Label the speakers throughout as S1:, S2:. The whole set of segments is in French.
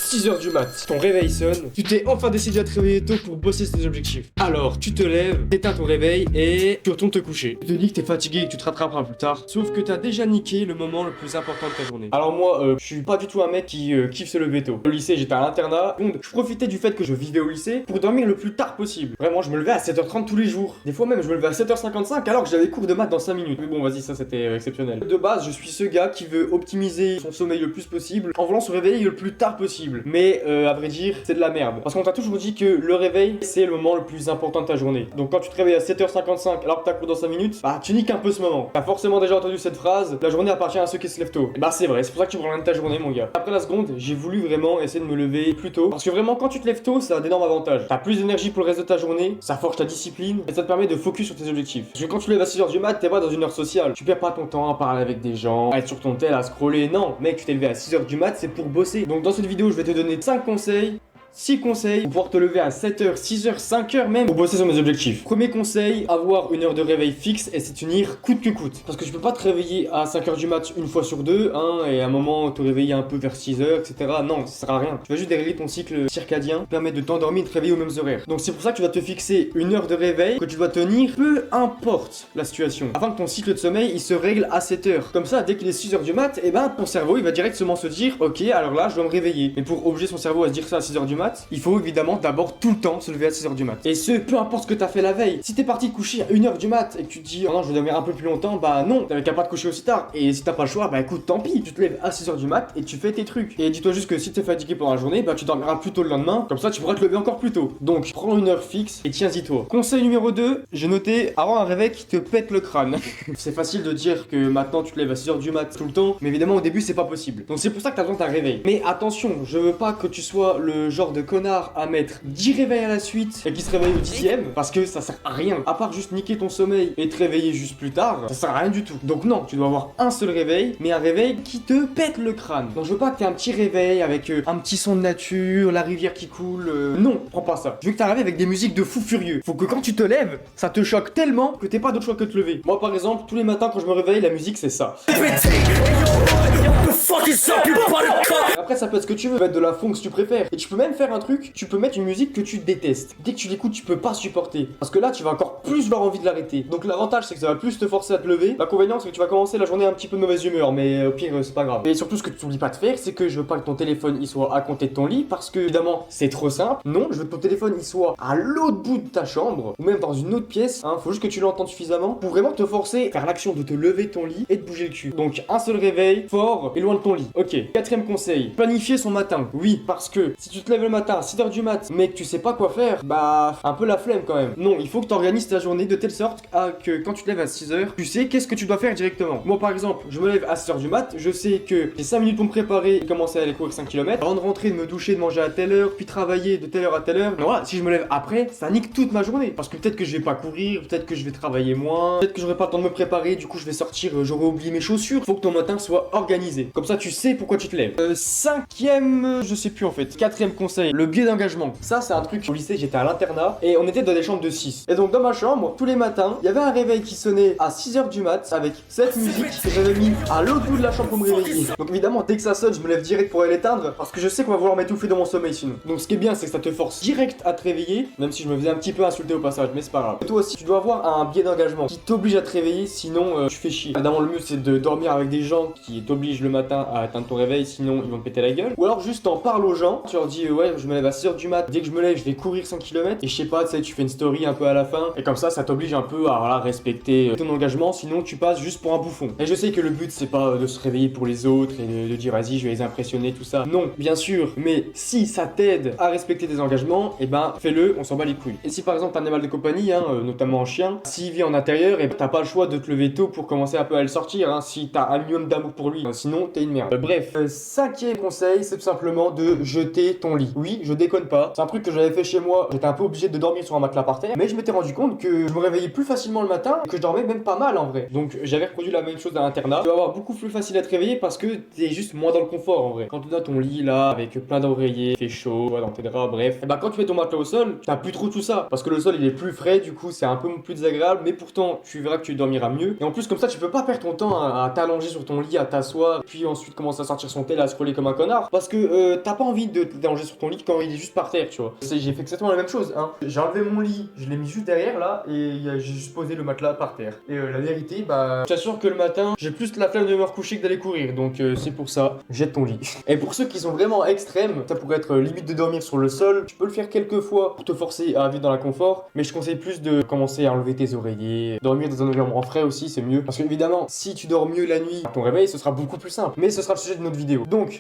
S1: 6h du mat, ton réveil sonne, tu t'es enfin décidé à te réveiller tôt pour bosser tes objectifs. Alors, tu te lèves, t'éteins ton réveil et tu retournes te coucher. Tu te dis que t'es fatigué et que tu te rattraperas plus tard, sauf que t'as déjà niqué le moment le plus important de ta journée. Alors moi, je suis pas du tout un mec qui kiffe se lever tôt. Au lycée, j'étais à l'internat, donc je profitais du fait que je vivais au lycée pour dormir le plus tard possible. Vraiment, je me levais à 7h30 tous les jours. Des fois même, je me levais à 7h55 alors que j'avais cours de maths dans 5 minutes. Mais bon, vas-y, ça c'était exceptionnel. De base, je suis ce gars qui veut optimiser son sommeil le plus possible en voulant se réveiller le plus tard possible. Mais à vrai dire, c'est de la merde. Parce qu'on t'a toujours dit que le réveil, c'est le moment le plus important de ta journée. Donc quand tu te réveilles à 7h55 alors que t'as cours dans 5 minutes, bah tu niques un peu ce moment. T'as forcément déjà entendu cette phrase, la journée appartient à ceux qui se lèvent tôt. Et bah c'est vrai, c'est pour ça que tu prends rien de ta journée mon gars. Après la seconde, j'ai voulu vraiment essayer de me lever plus tôt. Parce que vraiment quand tu te lèves tôt, ça a d'énormes avantages. T'as plus d'énergie pour le reste de ta journée, ça forge ta discipline et ça te permet de focus sur tes objectifs. Parce que quand tu te lèves à 6h du mat, t'es pas dans une heure sociale. Tu perds pas ton temps à parler avec des gens, à être sur ton tel, à scroller. Non, mec, tu t'es levé à 6h du mat, c'est pour bosser. Donc dans cette vidéo, je vais te donner 5 conseils 6 conseils pour pouvoir te lever à 7h, 6h, 5h même pour bosser sur mes objectifs. Premier conseil, avoir une heure de réveil fixe et s'y tenir coûte que coûte. Parce que tu peux pas te réveiller à 5h du mat une fois sur deux, hein, et à un moment te réveiller un peu vers 6h, etc. Non, ça sert à rien. Tu vas juste déréguler ton cycle circadien, permettre de t'endormir et de te réveiller aux mêmes horaires. Donc c'est pour ça que tu vas te fixer une heure de réveil que tu dois tenir, peu importe la situation. Afin que ton cycle de sommeil il se règle à 7h. Comme ça, dès qu'il est 6h du mat, et ben ton cerveau il va directement se dire, ok, alors là je dois me réveiller. Mais pour obliger son cerveau à se dire ça à 6h du mat, il faut évidemment d'abord tout le temps se lever à 6h du mat. Et ce, peu importe ce que t'as fait la veille. Si t'es parti te coucher à 1h du mat et que tu te dis oh non je vais dormir un peu plus longtemps, bah non, t'avais qu'à pas te coucher aussi tard. Et si t'as pas le choix, bah écoute tant pis, tu te lèves à 6h du mat et tu fais tes trucs. Et dis-toi juste que si t'es fatigué pendant la journée, bah tu dormiras plus tôt le lendemain, comme ça tu pourras te lever encore plus tôt. Donc prends une heure fixe et tiens-y toi. Conseil numéro 2, j'ai noté avoir un réveil qui te pète le crâne. C'est facile de dire que maintenant tu te lèves à 6h du mat tout le temps, mais évidemment au début c'est pas possible. Donc c'est pour ça que t'as besoin d'un réveil. Mais attention, je veux pas que tu sois le genre de connard à mettre 10 réveils à la suite et qui se réveille au 10ème parce que ça sert à rien. À part juste niquer ton sommeil et te réveiller juste plus tard, ça sert à rien du tout. Donc non, tu dois avoir un seul réveil, mais un réveil qui te pète le crâne. Donc je veux pas que t'aies un petit réveil avec un petit son de nature, la rivière qui coule. Non, prends pas ça. Je veux que t'arrives avec des musiques de fou furieux. Faut que quand tu te lèves, ça te choque tellement que t'aies pas d'autre choix que de te lever. Moi par exemple, tous les matins quand je me réveille, la musique c'est ça. Après ça peut être ce que tu veux, mettre de la funk si tu préfères. Et tu peux même faire un truc, tu peux mettre une musique que tu détestes. Dès que tu l'écoutes, tu peux pas supporter. Parce que là, tu vas encore plus avoir envie de l'arrêter. Donc l'avantage, c'est que ça va plus te forcer à te lever. L'inconvénient, c'est que tu vas commencer la journée un petit peu de mauvaise humeur. Mais au pire, c'est pas grave. Et surtout, ce que tu n'oublies pas de faire, c'est que je veux pas que ton téléphone il soit à côté de ton lit. Parce que évidemment, c'est trop simple. Non, je veux que ton téléphone il soit à l'autre bout de ta chambre. Ou même dans une autre pièce. Hein. Faut juste que tu l'entendes suffisamment pour vraiment te forcer à faire l'action de te lever de ton lit et de bouger le cul. Donc un seul réveil, fort et loin de ton lit. Ok. Quatrième conseil, planifier son matin. Oui, parce que si tu te lèves le matin à 6h du mat, mais que tu sais pas quoi faire, bah un peu la flemme quand même. Non, il faut que tu organises ta journée de telle sorte que quand tu te lèves à 6h, tu sais qu'est-ce que tu dois faire directement. Moi par exemple, je me lève à 6h du mat, je sais que j'ai 5 minutes pour me préparer et commencer à aller courir 5 km. Avant de rentrer, de me doucher, de manger à telle heure, puis travailler de telle heure à telle heure. Mais voilà, si je me lève après, ça nique toute ma journée. Parce que peut-être que je vais pas courir, peut-être que je vais travailler moins, peut-être que j'aurai pas le temps de me préparer, du coup je vais sortir, j'aurai oublié mes chaussures. Faut que ton matin soit organisé. Comme ça tu sais pourquoi tu te lèves. Cinquième, je sais plus en fait. Quatrième conseil, le biais d'engagement. Ça c'est un truc, au lycée j'étais à l'internat et on était dans des chambres de 6. Et donc dans ma chambre, tous les matins, il y avait un réveil qui sonnait à 6h du mat avec cette musique que j'avais mis à l'autre bout de la chambre pour me réveiller. Donc évidemment, dès que ça sonne, je me lève direct pour aller l'éteindre parce que je sais qu'on va vouloir m'étouffer dans mon sommeil sinon. Donc ce qui est bien, c'est que ça te force direct à te réveiller, même si je me faisais un petit peu insulter au passage, mais c'est pas grave. Et toi aussi, tu dois avoir un biais d'engagement qui t'oblige à te réveiller, sinon tu fais chier. Évidemment, le mieux c'est de dormir avec des gens qui t'obligent le matin à atteindre ton réveil, sinon ils vont te péter la gueule. Ou alors juste t'en parles aux gens, tu leur dis ouais, je me lève à 6h du mat, dès que je me lève, je vais courir 100 km et je sais pas, tu sais, tu fais une story un peu à la fin et comme ça t'oblige un peu à voilà, respecter ton engagement, sinon tu passes juste pour un bouffon. Et je sais que le but c'est pas de se réveiller pour les autres et de dire vas-y, je vais les impressionner, tout ça. Non, bien sûr, mais si ça t'aide à respecter tes engagements, et ben fais-le, on s'en bat les couilles. Et si par exemple t'as un animal de compagnie, hein, notamment un chien, s'il vit en intérieur, et ben t'as pas le choix de te lever tôt pour commencer un peu à le sortir, hein, si t'as un minimum d'amour pour lui, sinon t'es une merde. Bref, cinquième conseil, c'est tout simplement de jeter ton lit. Oui, je déconne pas, c'est un truc que j'avais fait chez moi, j'étais un peu obligé de dormir sur un matelas par terre, mais je m'étais rendu compte que je me réveillais plus facilement le matin et que je dormais même pas mal en vrai. Donc j'avais reproduit la même chose dans l'internat. Tu vas avoir beaucoup plus facile à te réveiller parce que t'es juste moins dans le confort en vrai. Quand tu es dans ton lit là, avec plein d'oreillers, il fait chaud, dans tes draps, bref, et bah quand tu mets ton matelas au sol, t'as plus trop tout ça. Parce que le sol il est plus frais, du coup c'est un peu plus désagréable, mais pourtant tu verras que tu dormiras mieux. Et en plus comme ça tu peux pas perdre ton temps à t'allonger sur ton lit, à t'asseoir s'asseoir, puis ensuite commencer à sortir son tel, à scroller comme un connard. Parce que t'as pas envie de te déranger sur ton lit quand il est juste par terre, tu vois. J'ai fait exactement la même chose, hein. J'ai enlevé mon lit, je l'ai mis juste derrière là, et j'ai juste posé le matelas par terre. Et la vérité, bah, je t'assure que le matin, j'ai plus la flemme de me recoucher que d'aller courir. Donc c'est pour ça, jette ton lit. Et pour ceux qui sont vraiment extrêmes, ça pourrait être limite de dormir sur le sol. Tu peux le faire quelques fois pour te forcer à vivre dans la confort, mais je conseille plus de commencer à enlever tes oreillers, dormir dans un environnement frais aussi, c'est mieux. Parce que évidemment, si tu dors mieux la nuit, ton réveil, ce sera beaucoup plus simple. Mais ce sera le sujet de notre vidéo. Donc,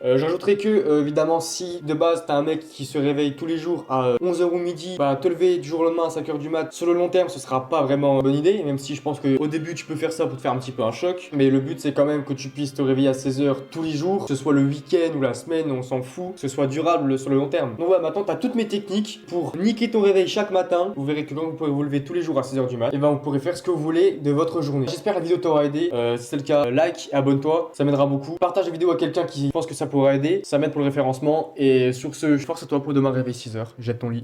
S1: j'ajouterais que, évidemment, si de base t'as un mec qui se réveille tous les jours à 11h ou midi, bah te lever du jour au lendemain à 5h du mat, sur le long terme, ce sera pas vraiment une bonne idée, même si je pense qu'au début tu peux faire ça pour te faire un petit peu un choc, mais le but c'est quand même que tu puisses te réveiller à 16h tous les jours, que ce soit le week-end ou la semaine, on s'en fout, que ce soit durable sur le long terme. Donc voilà, maintenant t'as toutes mes techniques pour niquer ton réveil chaque matin. Vous verrez que quand vous pourrez vous lever tous les jours à 16h du mat, et ben vous pourrez faire ce que vous voulez de votre journée. J'espère que la vidéo t'aura aidé. Si c'est le cas, like, abonne-toi, ça m'aidera beaucoup. Partage la vidéo à quelqu'un qui pense que ça pourra aider, ça m'aide pour le référencement. Et sur ce, je force à toi pour demain réveil 6h. Jette ton lit.